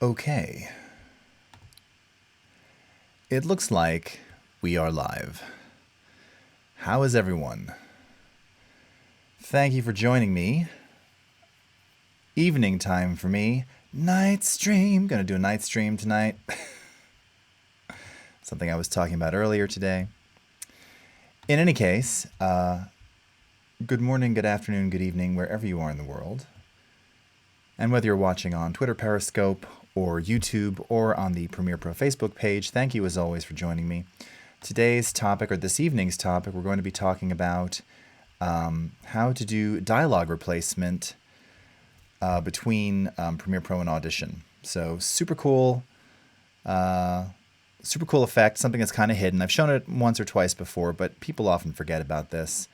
Okay. It looks like we are live. How is everyone? Thank you for joining me. Evening time for me. Night stream. Gonna do a night stream tonight. Something I was talking about earlier today. In any case, good morning, good afternoon, good evening, wherever you are in the world. And whether you're watching on Twitter, Periscope, or YouTube, or on the Premiere Pro Facebook page, thank you as always for joining me. Today's topic, or this evening's topic, we're going to be talking about how to do dialogue replacement between Premiere Pro and Audition. So super cool effect, something that's kind of hidden. I've shown it once or twice before, but people often forget about this.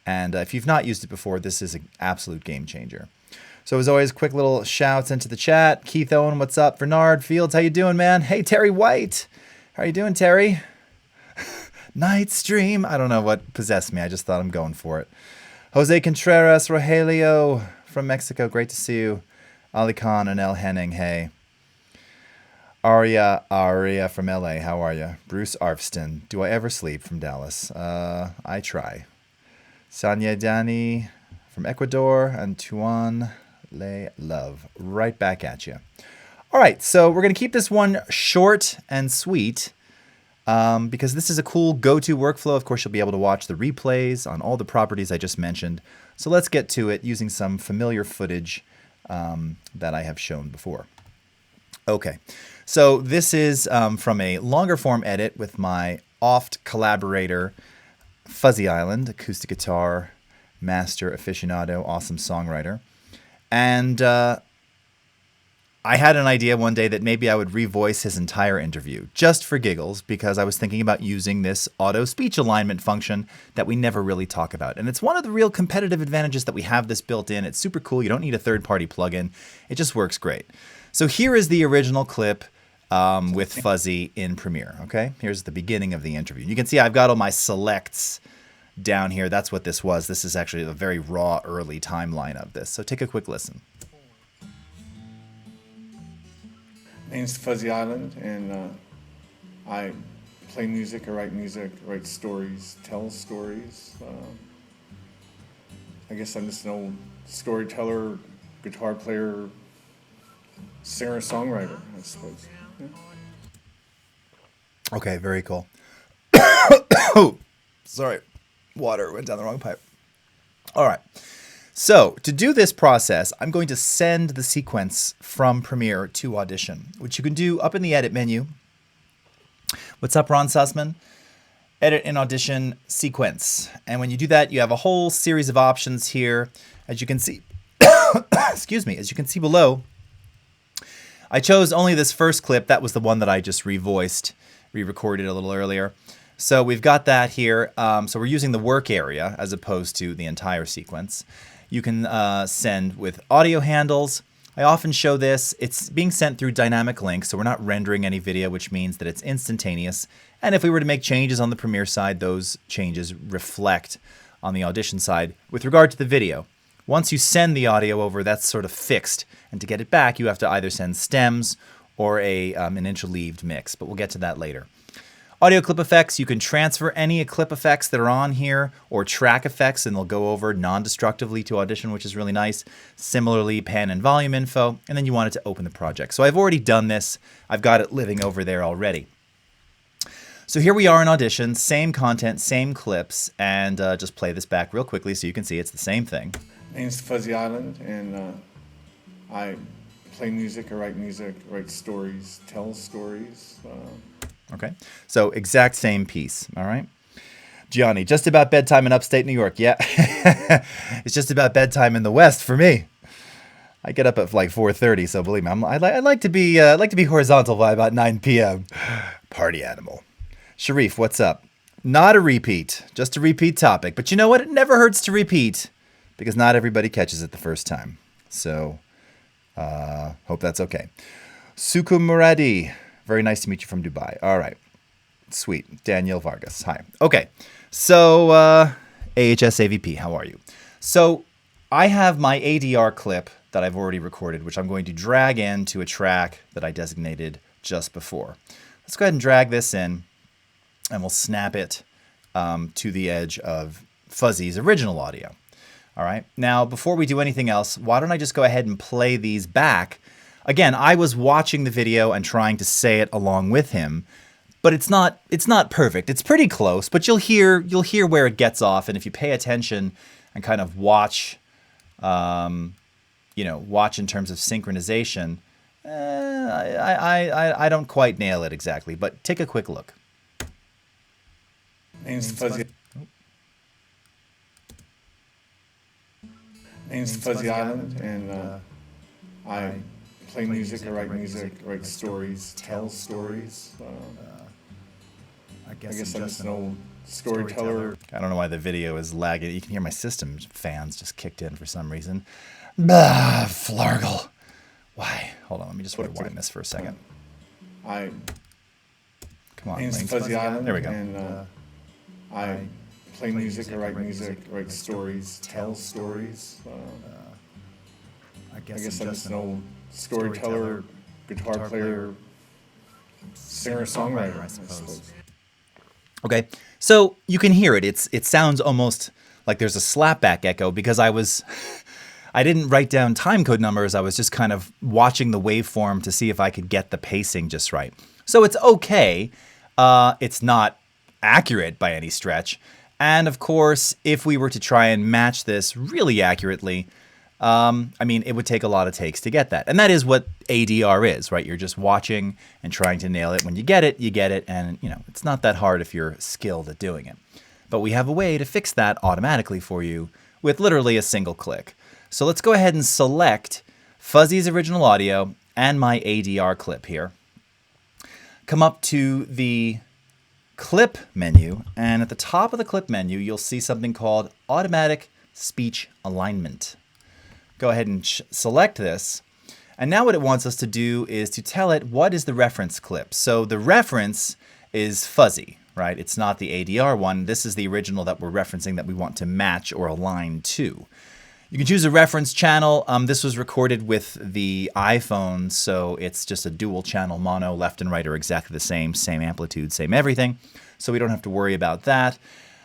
And if you've not used it before, this is an absolute game changer. So as always, quick little shouts into the chat. Keith Owen, what's up? Bernard Fields, how you doing, man? Hey, Terry White. How you doing, Terry? Night stream. I don't know what possessed me. I just thought I'm going for it. Jose Contreras, Rogelio from Mexico. Great to see you. Ali Khan and El Henning. Hey. Aria from LA. How are you? Bruce Arfston. Do I ever sleep from Dallas? I try. Sanya Dani from Ecuador. And Tuan Le Love. Right back at you. All right, so we're going to keep this one short and sweet because this is a cool go-to workflow. Of course, you'll be able to watch the replays on all the properties I just mentioned. So let's get to it using some familiar footage that I have shown before. Okay, so this is from a longer form edit with my oft collaborator, Fuzzy Island, acoustic guitar, master aficionado, awesome songwriter. And I had an idea one day that maybe I would revoice his entire interview just for giggles because I was thinking about using this auto speech alignment function that we never really talk about. And it's one of the real competitive advantages that we have this built in. It's super cool. You don't need a third-party plugin. It just works great. So here is the original clip with Fuzzy in Premiere. Okay, here's the beginning of the interview. You can see I've got all my selects down here. That's what this was. This is actually a very raw early timeline of this. So take a quick listen. My name's Fuzzy Island, and I play music, I write stories, tell stories. I guess I'm just an old storyteller, guitar player, singer-songwriter, I suppose. Yeah. Okay, very cool. Sorry. Water went down the wrong pipe. All right. So to do this process, I'm going to send the sequence from Premiere to Audition, which you can do up in the edit menu. What's up, Ron Sussman? Edit in Audition sequence. And when you do that, you have a whole series of options here. As you can see, excuse me, as you can see below, I chose only this first clip. That was the one that I just re-recorded a little earlier. So we've got that here. So we're using the work area as opposed to the entire sequence. You can send with audio handles. I often show this. It's being sent through dynamic links, so we're not rendering any video, which means that it's instantaneous. And if we were to make changes on the Premiere side, those changes reflect on the Audition side with regard to the video. Once you send the audio over, that's sort of fixed. And to get it back, you have to either send stems or an interleaved mix, but we'll get to that later. Audio clip effects, you can transfer any clip effects that are on here or track effects and they'll go over non-destructively to Audition, which is really nice. Similarly, pan and volume info, and then you want it to open the project. So I've already done this. I've got it living over there already. So here we are in Audition, same content, same clips, and just play this back real quickly so you can see it's the same thing. My name's Fuzzy Island, and I play music, I write stories, tell stories. Okay, so exact same piece, all right? Gianni, just about bedtime in upstate New York. Yeah, it's just about bedtime in the West for me. I get up at like 4:30, so believe me, I like to be horizontal by about 9 p.m. Party animal. Sharif, what's up? Not a repeat, just a repeat topic. But you know what? It never hurts to repeat because not everybody catches it the first time. So, hope that's okay. Sukum Muradi. Very nice to meet you from Dubai. All right. Sweet. Daniel Vargas. Hi. Okay. So, AHS AVP, how are you? So, I have my ADR clip that I've already recorded, which I'm going to drag into a track that I designated just before. Let's go ahead and drag this in, and we'll snap it to the edge of Fuzzy's original audio. All right. Now, before we do anything else, why don't I just go ahead and play these back? Again, I was watching the video and trying to say it along with him, but it's not perfect. It's pretty close, but you'll hear where it gets off, and if you pay attention and kind of watch, watch in terms of synchronization, I don't quite nail it exactly, but take a quick look. Name's Fuzzy. Name's Fuzzy Island, and I play music, I write music, write stories, tell stories. I guess I'm just an old storyteller. I don't know why the video is lagging. You can hear my system fans just kicked in for some reason. Bah, Flargle. Why? Hold on, let me just rewind this for a second. Come on, name's Fuzzy Island. There we go. And I play music, I write music, write stories, tell stories. I guess I'm just an old storyteller, guitar player, singer-songwriter, I suppose. Okay, so you can hear it. It sounds almost like there's a slapback echo because I didn't write down timecode numbers. I was just kind of watching the waveform to see if I could get the pacing just right. So it's okay. It's not accurate by any stretch. And of course, if we were to try and match this really accurately, it would take a lot of takes to get that. And that is what ADR is, right? You're just watching and trying to nail it. When you get it, you get it. And, it's not that hard if you're skilled at doing it. But we have a way to fix that automatically for you with literally a single click. So let's go ahead and select Fuzzy's original audio and my ADR clip here. Come up to the clip menu, and at the top of the clip menu, you'll see something called Automatic Speech Alignment. Go ahead and select this. And now what it wants us to do is to tell it what is the reference clip. So the reference is Fuzzy, right? It's not the ADR one. This is the original that we're referencing that we want to match or align to. You can choose a reference channel. This was recorded with the iPhone, so it's just a dual channel mono. Left and right are exactly the same amplitude, same everything. So we don't have to worry about that.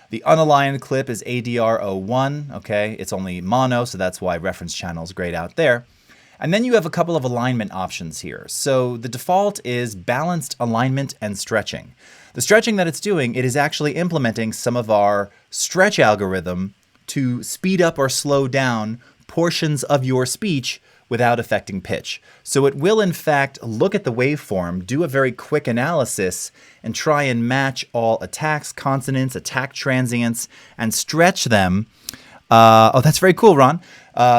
The unaligned clip is ADR01, okay? It's only mono, so that's why reference channel is great out there. And then you have a couple of alignment options here. So the default is balanced alignment and stretching. The stretching that it's doing, it is actually implementing some of our stretch algorithm to speed up or slow down portions of your speech without affecting pitch. So it will in fact look at the waveform, do a very quick analysis, and try and match all attacks, consonants, attack transients, and stretch them. Oh, that's very cool, Ron.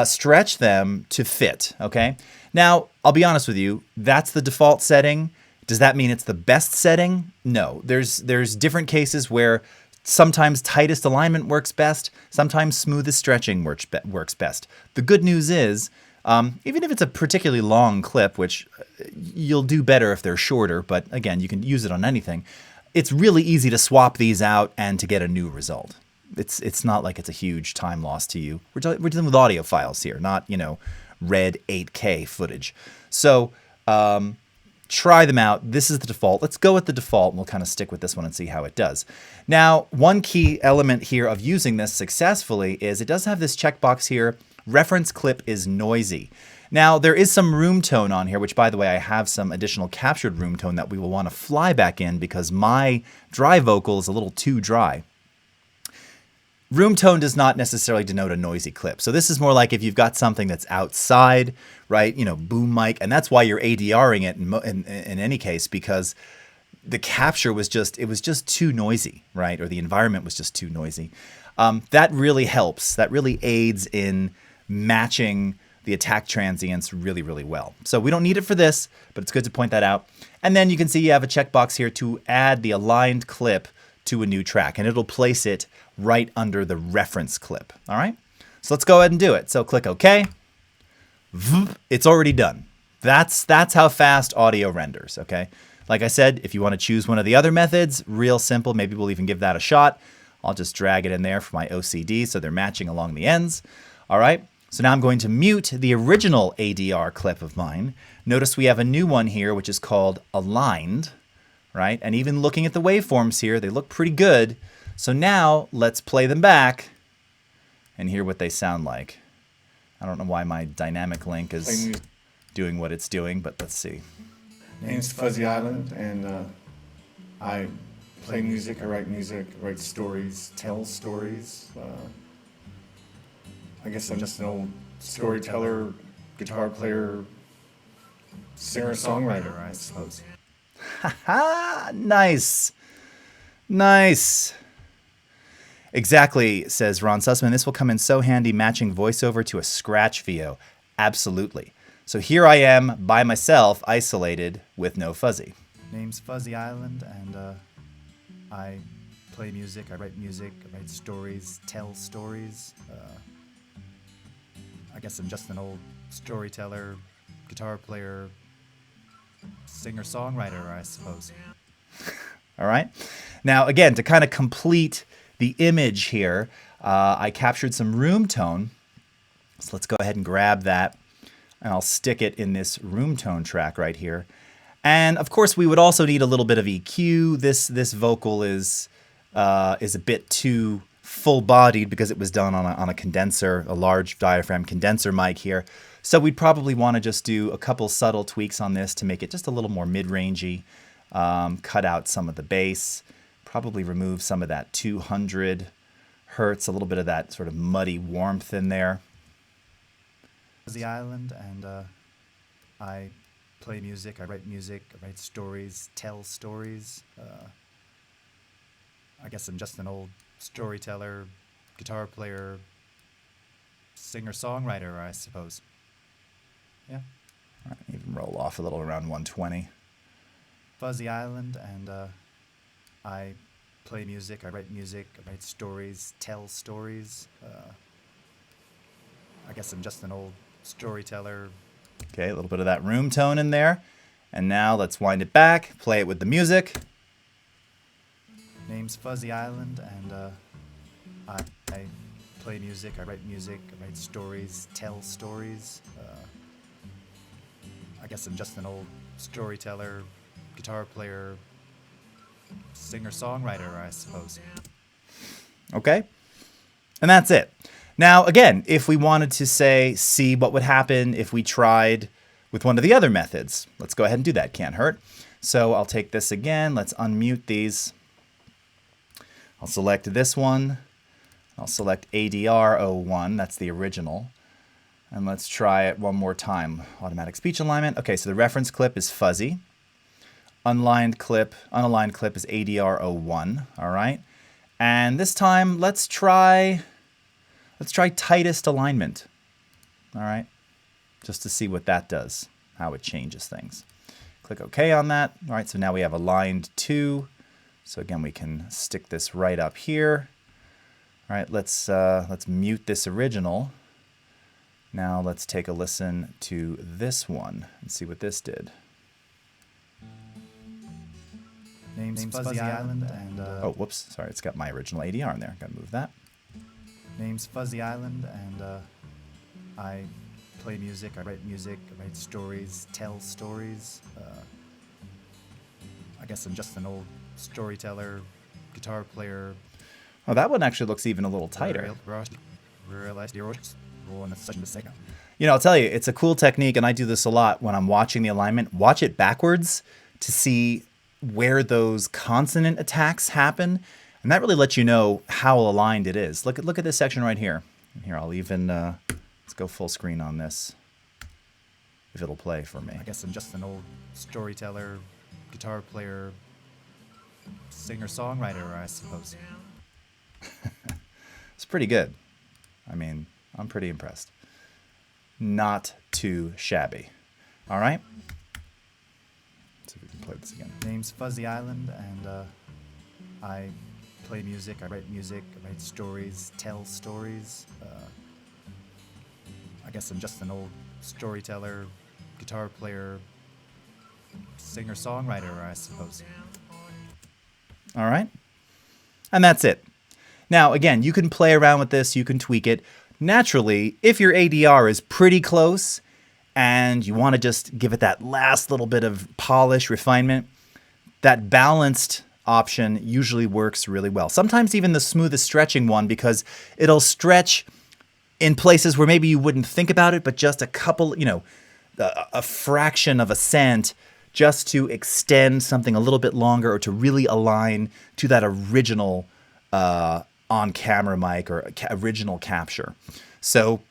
Stretch them to fit, okay? Now, I'll be honest with you, that's the default setting. Does that mean it's the best setting? No. There's different cases where sometimes tightest alignment works best, sometimes smoothest stretching works best. The good news is, even if it's a particularly long clip, which you'll do better if they're shorter, but again, you can use it on anything, it's really easy to swap these out and to get a new result. It's not like it's a huge time loss to you. We're dealing with audio files here, not, red 8K footage. So try them out. This is the default. Let's go with the default, and we'll kind of stick with this one and see how it does. Now, one key element here of using this successfully is it does have this checkbox here, reference clip is noisy. Now, there is some room tone on here, which, by the way, I have some additional captured room tone that we will want to fly back in because my dry vocal is a little too dry. Room tone does not necessarily denote a noisy clip. So this is more like if you've got something that's outside, right? Boom mic, and that's why you're ADRing it in any case, because the capture was just too noisy, right? Or the environment was just too noisy. That really helps. That really aids in matching the attack transients really, really well. So we don't need it for this, but it's good to point that out. And then you can see you have a checkbox here to add the aligned clip to a new track, and it'll place it right under the reference clip. All right, so let's go ahead and do it. So click OK. It's already done. That's how fast audio renders. Okay, like I said, if you want to choose one of the other methods, real simple. Maybe we'll even give that a shot. I'll just drag it in there for my OCD so they're matching along the ends. All right, So now I'm going to mute the original ADR clip of mine. Notice we have a new one here, which is called Aligned, right? And even looking at the waveforms here, they look pretty good. So now let's play them back and hear what they sound like. I don't know why my dynamic link is doing what it's doing, but let's see. Name's Fuzzy Island, and I play music, I write stories, tell stories. I guess I'm just an old storyteller, guitar player, singer-songwriter, I suppose. Ha! Nice. Nice. Exactly, says Ron Sussman. This will come in so handy matching voiceover to a scratch VO. Absolutely. So here I am by myself, isolated with no Fuzzy. Name's Fuzzy Island, and I play music, I write stories, tell stories. I guess I'm just an old storyteller, guitar player, singer-songwriter, I suppose. All right. Now, again, to kind of complete the image here, I captured some room tone. So let's go ahead and grab that, and I'll stick it in this room tone track right here. And of course, we would also need a little bit of EQ. This vocal is a bit too full-bodied because it was done on a condenser, a large diaphragm condenser mic here. So we'd probably want to just do a couple subtle tweaks on this to make it just a little more mid-rangey. Cut out some of the bass, probably remove some of that 200 hertz, a little bit of that sort of muddy warmth in there. The island, and I play music, I write stories, tell stories. I guess I'm just an old storyteller, guitar player, singer-songwriter, I suppose. Yeah. All right, even roll off a little around 120. Fuzzy Island, and I play music, I write stories, tell stories. I guess I'm just an old storyteller. Okay, a little bit of that room tone in there. And now let's wind it back, play it with the music. Name's Fuzzy Island, and I play music, I write stories, tell stories. I guess I'm just an old storyteller, guitar player, singer-songwriter, I suppose. Okay, and that's it. Now, again, if we wanted to see what would happen if we tried with one of the other methods, let's go ahead and do that. Can't hurt. So I'll take this again. Let's unmute these. I'll select this one. I'll select ADR 01. That's the original. And let's try it one more time. Automatic speech alignment. Okay, so the reference clip is fuzzy. Unaligned clip is ADR 01. All right. And this time, let's try tightest alignment. All right. Just to see what that does, how it changes things. Click OK on that. All right, so now we have aligned 2. So again, we can stick this right up here. All right, let's mute this original. Now let's take a listen to this one and see what this did. Name's Fuzzy Island, and oh, whoops, sorry, it's got my original ADR in there. Got to move that. Name's Fuzzy Island, and I play music, I write stories, tell stories. I guess I'm just an old storyteller, guitar player. Oh, that one actually looks even a little tighter. You know, I'll tell you, it's a cool technique, and I do this a lot when I'm watching the alignment. Watch it backwards to see where those consonant attacks happen, and that really lets you know how aligned it is. Look at this section right here. Here, I'll even let's go full screen on this, if it'll play for me. I guess I'm just an old storyteller, guitar player, singer-songwriter, I suppose. It's pretty good. I mean, I'm pretty impressed. Not too shabby. All right. Let's see if we can play this again. Name's Fuzzy Island, and I play music, I write stories, tell stories. I guess I'm just an old storyteller, guitar player, singer-songwriter, I suppose. All right. And that's it. Now, again, you can play around with this, you can tweak it. naturally, if your ADR is pretty close and you want to just give it that last little bit of polish, refinement, that balanced option usually works really well. Sometimes even the smoothest stretching one, because it'll stretch in places where maybe you wouldn't think about it, but just a couple, a fraction of a cent just to extend something a little bit longer or to really align to that original on-camera mic or original capture. So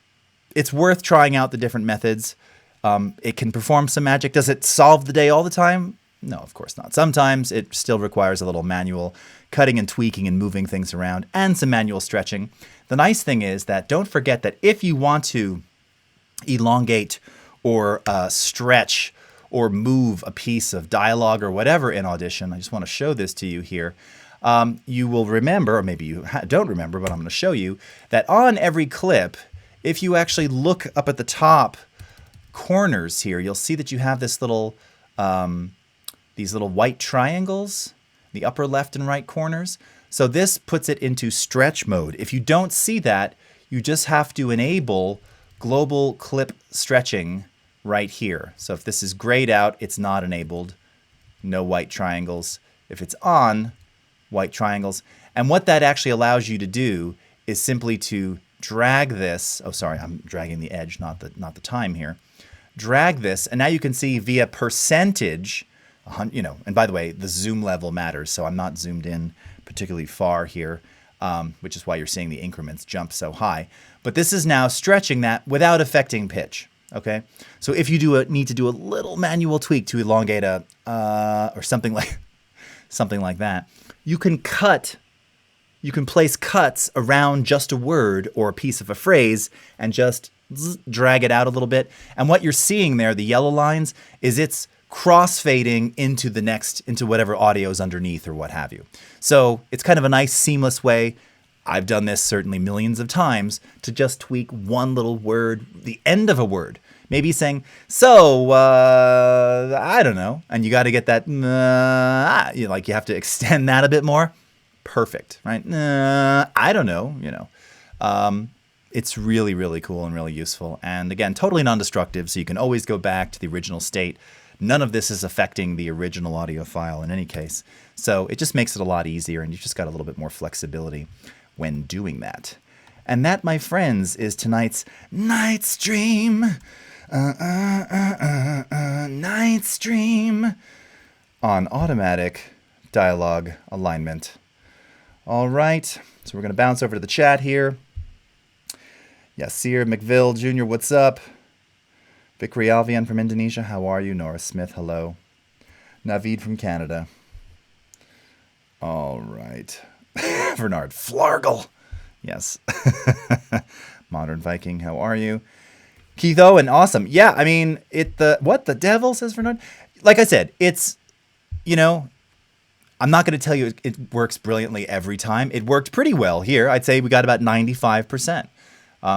it's worth trying out the different methods. It can perform some magic. Does it solve the day all the time? No, of course not. Sometimes it still requires a little manual cutting and tweaking and moving things around and some manual stretching. The nice thing is that don't forget that if you want to elongate or stretch or move a piece of dialogue or whatever in Audition, I just want to show this to you here. You will remember, or maybe you don't remember, but I'm going to show you that on every clip, if you actually look up at the top corners here, you'll see that you have this little, these little white triangles, the upper left and right corners. So this puts it into stretch mode. If you don't see that, you just have to enable global clip stretching right here. So if this is grayed out, it's not enabled. No white triangles. If it's on, white triangles. And what that actually allows you to do is simply to drag this. Oh, sorry, I'm dragging the edge, not the time here. Drag this, and now you can see via percentage, and by the way, the zoom level matters, so I'm not zoomed in particularly far here, which is why you're seeing the increments jump so high. But this is now stretching that without affecting pitch. Okay, so if you need to do a little manual tweak to elongate or something like that, you can place cuts around just a word or a piece of a phrase and just drag it out a little bit. And what you're seeing there, the yellow lines, is it's crossfading into whatever audio is underneath or what have you. So it's kind of a nice seamless way. I've done this certainly millions of times to just tweak one little word, the end of a word. Maybe saying, so, I don't know. And you got to get that, you have to extend that a bit more. Perfect, right? I don't know, It's really, really cool and really useful. And again, totally non-destructive, so you can always go back to the original state. None of this is affecting the original audio file in any case. So it just makes it a lot easier, and you've just got a little bit more flexibility when doing that. And that, my friends, is tonight's night stream. Night stream on automatic dialogue alignment. All right, so we're going to bounce over to the chat here. Yasir McVille Jr., what's up? Vikri Alvian from Indonesia, how are you? Nora Smith, hello. Navid from Canada. All right. Bernard Flargle. Yes. Modern Viking, how are you? Keith Owen, awesome. Yeah, I mean, what the devil, says Bernard? Like I said, it's, I'm not going to tell you it works brilliantly every time. It worked pretty well here. I'd say we got about 95%.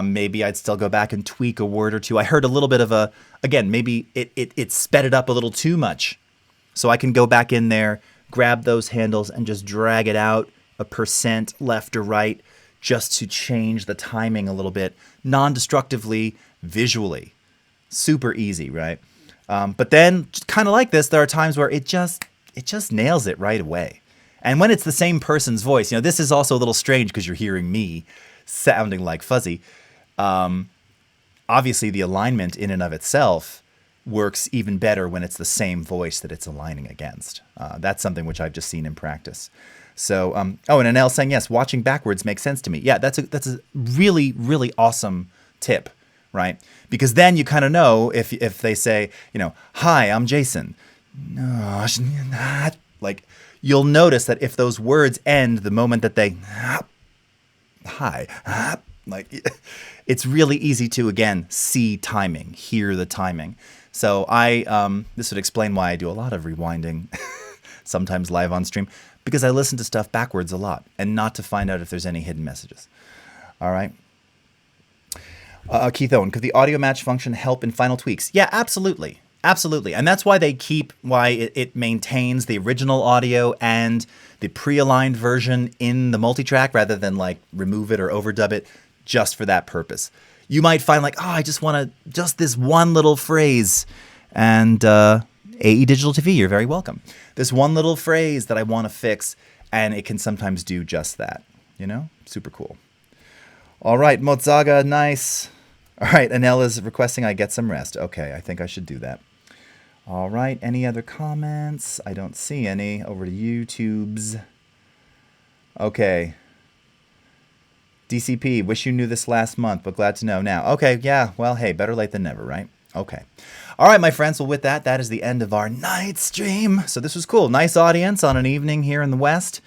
Maybe I'd still go back and tweak a word or two. I heard a little bit of maybe it sped it up a little too much. So I can go back in there, grab those handles and just drag it out a percent left or right just to change the timing a little bit, non-destructively, visually. Super easy, right? But then, kind of like this, there are times where it just nails it right away. And when it's the same person's voice, this is also a little strange because you're hearing me sounding like Fuzzy. Obviously, the alignment in and of itself works even better when it's the same voice that it's aligning against. That's something which I've just seen in practice. So, and Anel saying, yes, watching backwards makes sense to me. Yeah, that's a really, really awesome tip, right? Because then you kind of know if they say, hi, I'm Jason. No, not. Like, you'll notice that if those words end the moment that they, hi, like, it's really easy to, again, see timing, hear the timing. So this would explain why I do a lot of rewinding, sometimes live on stream, because I listen to stuff backwards a lot and not to find out if there's any hidden messages. All right. Keith Owen, could the audio match function help in final tweaks? Yeah, absolutely. Absolutely. And that's why it maintains the original audio and the pre-aligned version in the multitrack rather than like remove it or overdub it just for that purpose. You might find like, oh, I just want to, just this one little phrase. And AE Digital TV, you're very welcome. This one little phrase that I want to fix, and it can sometimes do just that. You know? Super cool. All right, Mozaga, nice. All right, Anela's requesting I get some rest. Okay, I think I should do that. All right, any other comments? I don't see any. Over to YouTube's. Okay. DCP, wish you knew this last month, but glad to know now. Okay, yeah, well, hey, better late than never, right? Okay. All right, my friends, well, with that, that is the end of our night stream. So this was cool. Nice audience on an evening here in the West.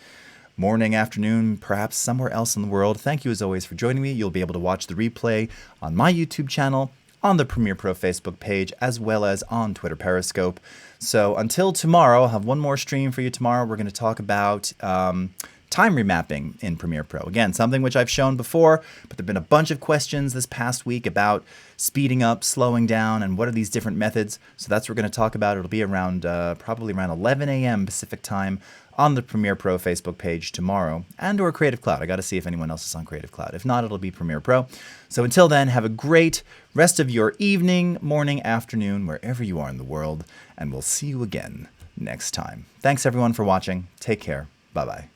Morning, afternoon, perhaps somewhere else in the world. Thank you, as always, for joining me. You'll be able to watch the replay on my YouTube channel, on the Premiere Pro Facebook page, as well as on Twitter Periscope. So until tomorrow, I'll have one more stream for you tomorrow. We're going to talk about time remapping in Premiere Pro. Again, something which I've shown before, but there have been a bunch of questions this past week about speeding up, slowing down, and what are these different methods. So that's what we're going to talk about. It'll be around probably around 11 a.m. Pacific time on the Premiere Pro Facebook page tomorrow, and or Creative Cloud. I got to see if anyone else is on Creative Cloud. If not, it'll be Premiere Pro. So until then, have a great rest of your evening, morning, afternoon, wherever you are in the world, and we'll see you again next time. Thanks everyone for watching. Take care. Bye-bye.